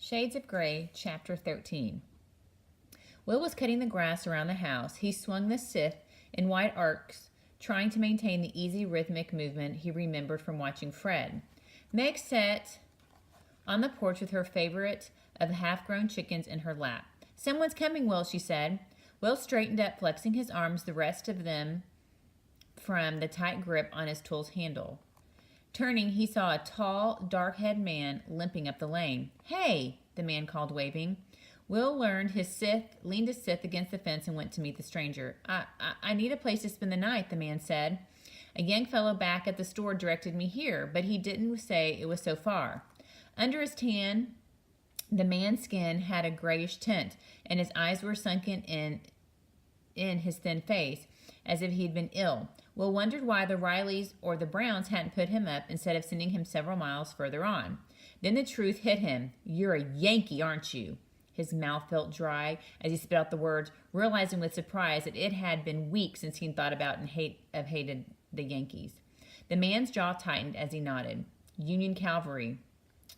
Shades of Grey, Chapter 13. Will was cutting the grass around the house. He swung the scythe in wide arcs, trying to maintain the easy rhythmic movement he remembered from watching Fred. Meg sat on the porch with her favorite of the half-grown chickens in her lap. "Someone's coming, Will," she said. Will straightened up, flexing his arms, the rest of them from the tight grip on his tool's handle. Turning, he saw a tall, dark-haired man limping up the lane. "Hey," the man called, waving. Will leaned his scythe against the fence and went to meet the stranger. I need a place to spend the night," the man said. "A young fellow back at the store directed me here, but he didn't say it was so far." Under his tan, the man's skin had a grayish tint, and his eyes were sunken in his thin face, as if he had been ill. Will wondered why the Rileys or the Browns hadn't put him up instead of sending him several miles further on. Then the truth hit him. "You're a Yankee, aren't you?" His mouth felt dry as he spit out the words, realizing with surprise that it had been weeks since he'd thought about and hated the Yankees. The man's jaw tightened as he nodded. "Union Cavalry.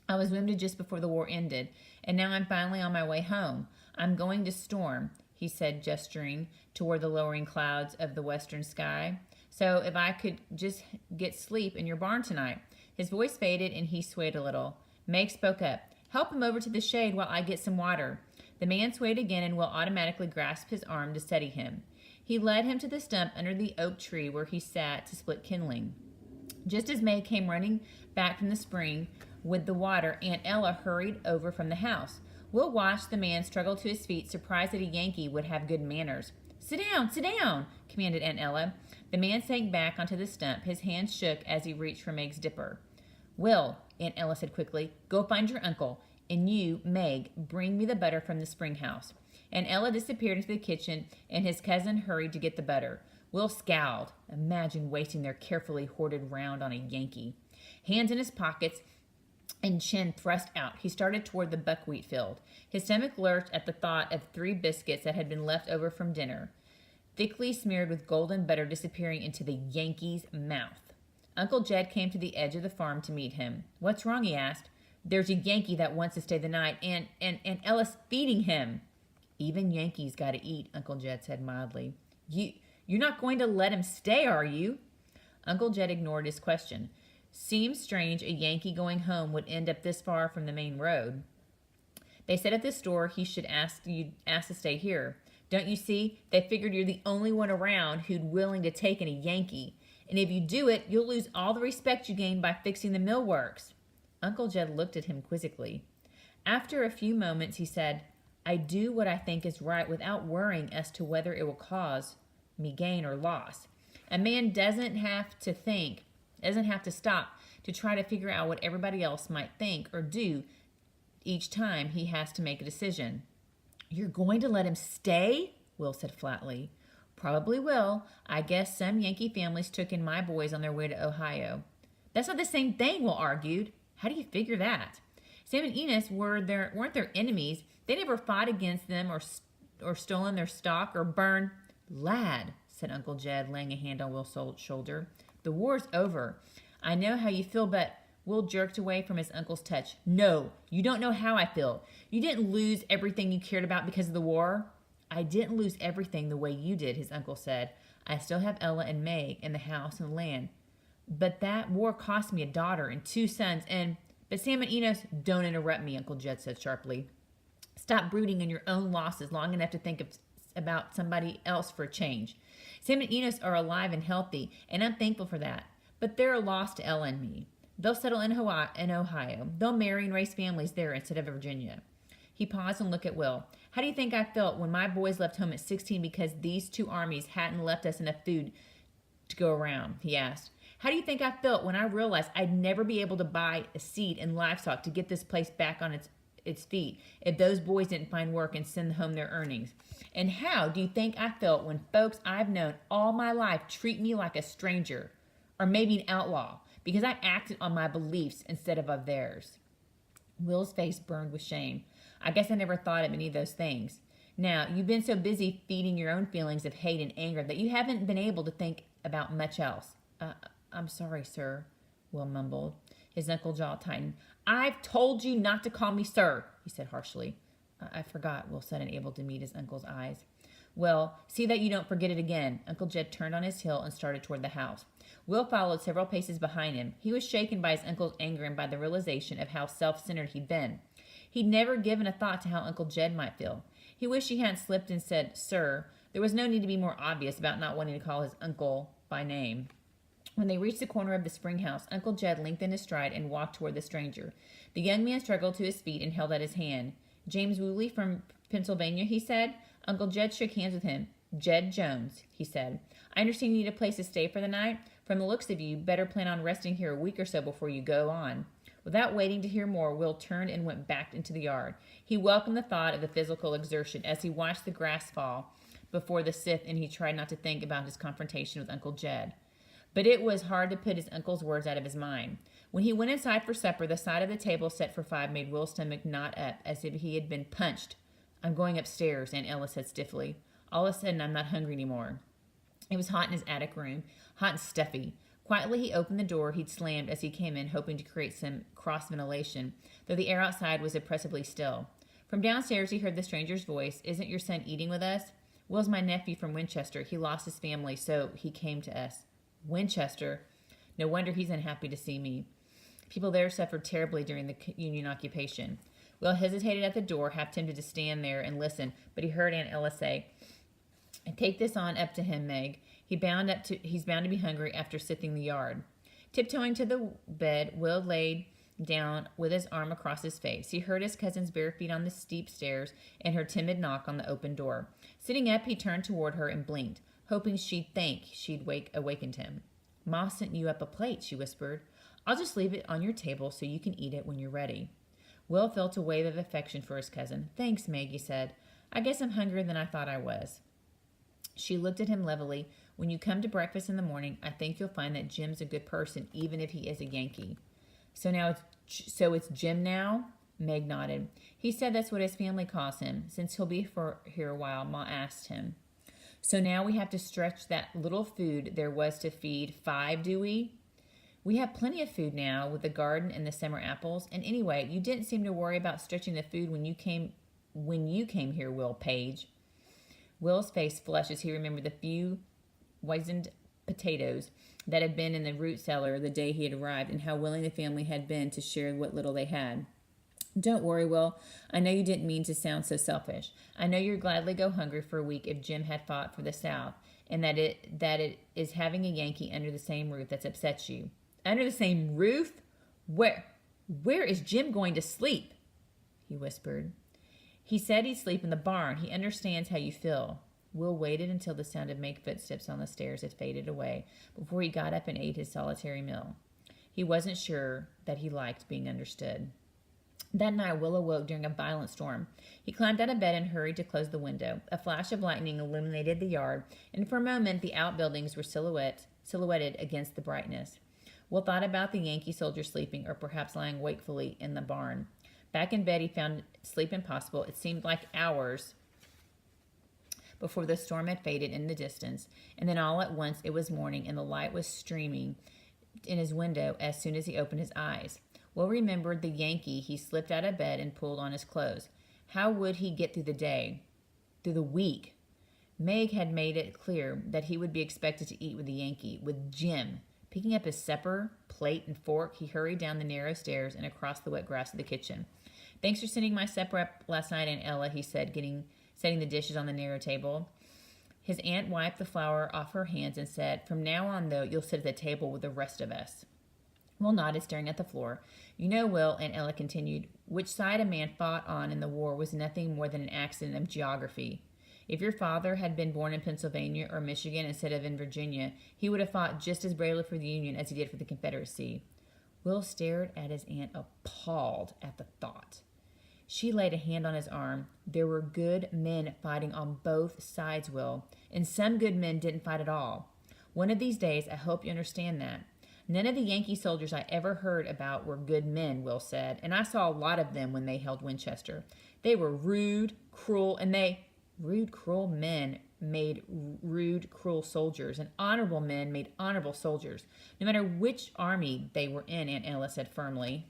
I was wounded just before the war ended, and now I'm finally on my way home. I'm going to Storm," he said, gesturing toward the lowering clouds of the western sky. "So if I could just get sleep in your barn tonight." His voice faded and he swayed a little. Meg spoke up. "Help him over to the shade while I get some water." The man swayed again and Will automatically grasped his arm to steady him. He led him to the stump under the oak tree where he sat to split kindling. Just as Meg came running back from the spring with the water, Aunt Ella hurried over from the house. Will watched the man struggle to his feet, surprised that a Yankee would have good manners. Sit down, commanded Aunt Ella. The man sank back onto the stump. His hands shook as he reached for Meg's dipper. "Will," Aunt Ella said quickly, "go find your uncle. And you, Meg, bring me the butter from the spring house." Aunt Ella disappeared into the kitchen, and his cousin hurried to get the butter. Will scowled. Imagine wasting their carefully hoarded round on a Yankee. Hands in his pockets and chin thrust out, he started toward the buckwheat field. His stomach lurched at the thought of 3 biscuits that had been left over from dinner, thickly smeared with golden butter, disappearing into the Yankee's mouth. Uncle Jed came to the edge of the farm to meet him. "What's wrong?" he asked. "There's a Yankee that wants to stay the night, and Ella's feeding him." "Even Yankees gotta eat," Uncle Jed said mildly. You're not going to let him stay, are you?" Uncle Jed ignored his question. Seems strange a Yankee going home would end up this far from the main road. "They said at the store he should ask to stay here. Don't you see? They figured you're the only one around who'd willing to take in a Yankee. And if you do it, you'll lose all the respect you gained by fixing the mill works." Uncle Jed looked at him quizzically. After a few moments, he said, "I do what I think is right without worrying as to whether it will cause me gain or loss. A man doesn't have to stop to try to figure out what everybody else might think or do each time he has to make a decision." "You're going to let him stay?" Will said flatly. "Probably will. I guess some Yankee families took in my boys on their way to Ohio." "That's not the same thing," Will argued. "How do you figure that?" "Sam and Enos weren't their enemies. They never fought against them or stolen their stock or burned—" "Lad," said Uncle Jed, laying a hand on Will's shoulder, "the war's over. I know how you feel, but—" Will jerked away from his uncle's touch. "No, you don't know how I feel. You didn't lose everything you cared about because of the war." "I didn't lose everything the way you did," his uncle said. "I still have Ella and Meg and the house and the land. But that war cost me a daughter and 2 sons and—" "But Sam and Enos—" "Don't interrupt me," Uncle Jed said sharply. "Stop brooding on your own losses long enough to think about somebody else for a change. Sam and Enos are alive and healthy, and I'm thankful for that. But they're a loss to Ella and me. They'll settle in Ohio. They'll marry and raise families there instead of Virginia." He paused and looked at Will. "How do you think I felt when my boys left home at 16 because these 2 armies hadn't left us enough food to go around?" he asked. "How do you think I felt when I realized I'd never be able to buy a seed and livestock to get this place back on its feet if those boys didn't find work and send home their earnings? And how do you think I felt when folks I've known all my life treat me like a stranger, or maybe an outlaw, because I acted on my beliefs instead of theirs?" Will's face burned with shame. "I guess I never thought of any of those things. Now, you've been so busy feeding your own feelings of hate and anger that you haven't been able to think about much else." I'm sorry, sir," Will mumbled. His knuckle jaw tightened. I've told you not to call me sir, he said harshly. I forgot, Will said, unable to meet his uncle's eyes. Well, see that you don't forget it again. Uncle Jed turned on his heel and started toward the house. Will followed several paces behind him. He was shaken by his uncle's anger and by the realization of how self-centered he'd been. He'd never given a thought to how Uncle Jed might feel. He wished he hadn't slipped and said, sir. There was no need to be more obvious about not wanting to call his uncle by name. When they reached the corner of the spring house, Uncle Jed lengthened his stride and walked toward the stranger. The young man struggled to his feet and held out his hand. James Woolley from Pennsylvania, he said. Uncle Jed shook hands with him. Jed Jones, he said. I understand you need a place to stay for the night. From the looks of you, better plan on resting here a week or so before you go on. Without waiting to hear more, Will turned and went back into the yard. He welcomed the thought of the physical exertion as he watched the grass fall before the scythe, and he tried not to think about his confrontation with Uncle Jed. But it was hard to put his uncle's words out of his mind. When he went inside for supper, the side of the table set for 5 made Will's stomach knot up as if he had been punched. I'm going upstairs, Aunt Ella said stiffly. All of a sudden, I'm not hungry anymore. It was hot in his attic room, hot and stuffy. Quietly, he opened the door he'd slammed as he came in, hoping to create some cross-ventilation, though the air outside was oppressively still. From downstairs, he heard the stranger's voice. Isn't your son eating with us? Will's my nephew from Winchester. He lost his family, so he came to us. Winchester? No wonder he's unhappy to see me. People there suffered terribly during the Union occupation. Will hesitated at the door, half tempted to stand there and listen, but he heard Aunt Ella say, Take this on up to him, Meg. He's bound to be hungry after sifting the yard. Tiptoeing to the bed, Will laid down with his arm across his face. He heard his cousin's bare feet on the steep stairs and her timid knock on the open door. Sitting up, he turned toward her and blinked, hoping she'd think she'd awakened him. Ma sent you up a plate, she whispered. I'll just leave it on your table so you can eat it when you're ready. Will felt a wave of affection for his cousin. Thanks, Maggie said. I guess I'm hungrier than I thought I was. She looked at him levelly. When you come to breakfast in the morning, I think you'll find that Jim's a good person, even if he is a Yankee. So it's Jim now? Meg nodded. He said that's what his family calls him. Since he'll be here a while, Ma asked him. So now we have to stretch that little food there was to feed 5, do we? We have plenty of food now with the garden and the summer apples. And anyway, you didn't seem to worry about stretching the food when you came here, Will Page. Will's face flushed as he remembered the few wizened potatoes that had been in the root cellar the day he had arrived and how willing the family had been to share what little they had. Don't worry, Will. I know you didn't mean to sound so selfish. I know you'd gladly go hungry for a week if Jim had fought for the South, and that it is having a Yankee under the same roof that's upset you. Under the same roof? Where is Jim going to sleep? He whispered. He said he'd sleep in the barn. He understands how you feel. Will waited until the sound of Meg's footsteps on the stairs had faded away before he got up and ate his solitary meal. He wasn't sure that he liked being understood. That night, Will awoke during a violent storm. He climbed out of bed and hurried to close the window. A flash of lightning illuminated the yard, and for a moment the outbuildings were silhouetted against the brightness. Will thought about the Yankee soldier sleeping or perhaps lying wakefully in the barn. Back in bed, he found sleep impossible. It seemed like hours before the storm had faded in the distance, and then all at once it was morning, and the light was streaming in his window as soon as he opened his eyes. Will remembered the Yankee. He slipped out of bed and pulled on his clothes. How would he get through the day? Through the week? Meg had made it clear that he would be expected to eat with the Yankee, with Jim. Picking up his supper, plate, and fork, he hurried down the narrow stairs and across the wet grass of the kitchen. Thanks for sending my supper up last night, Aunt Ella, he said, setting the dishes on the narrow table. His aunt wiped the flour off her hands and said, From now on, though, you'll sit at the table with the rest of us. Will nodded, staring at the floor. You know, Will, Aunt Ella continued, which side a man fought on in the war was nothing more than an accident of geography. If your father had been born in Pennsylvania or Michigan instead of in Virginia, he would have fought just as bravely for the Union as he did for the Confederacy. Will stared at his aunt, appalled at the thought. She laid a hand on his arm. There were good men fighting on both sides, Will, and some good men didn't fight at all. One of these days, I hope you understand that. None of the Yankee soldiers I ever heard about were good men, Will said, and I saw a lot of them when they held Winchester. They were rude, cruel, rude, cruel men made rude, cruel soldiers, and honorable men made honorable soldiers, no matter which army they were in, Aunt Ella said firmly.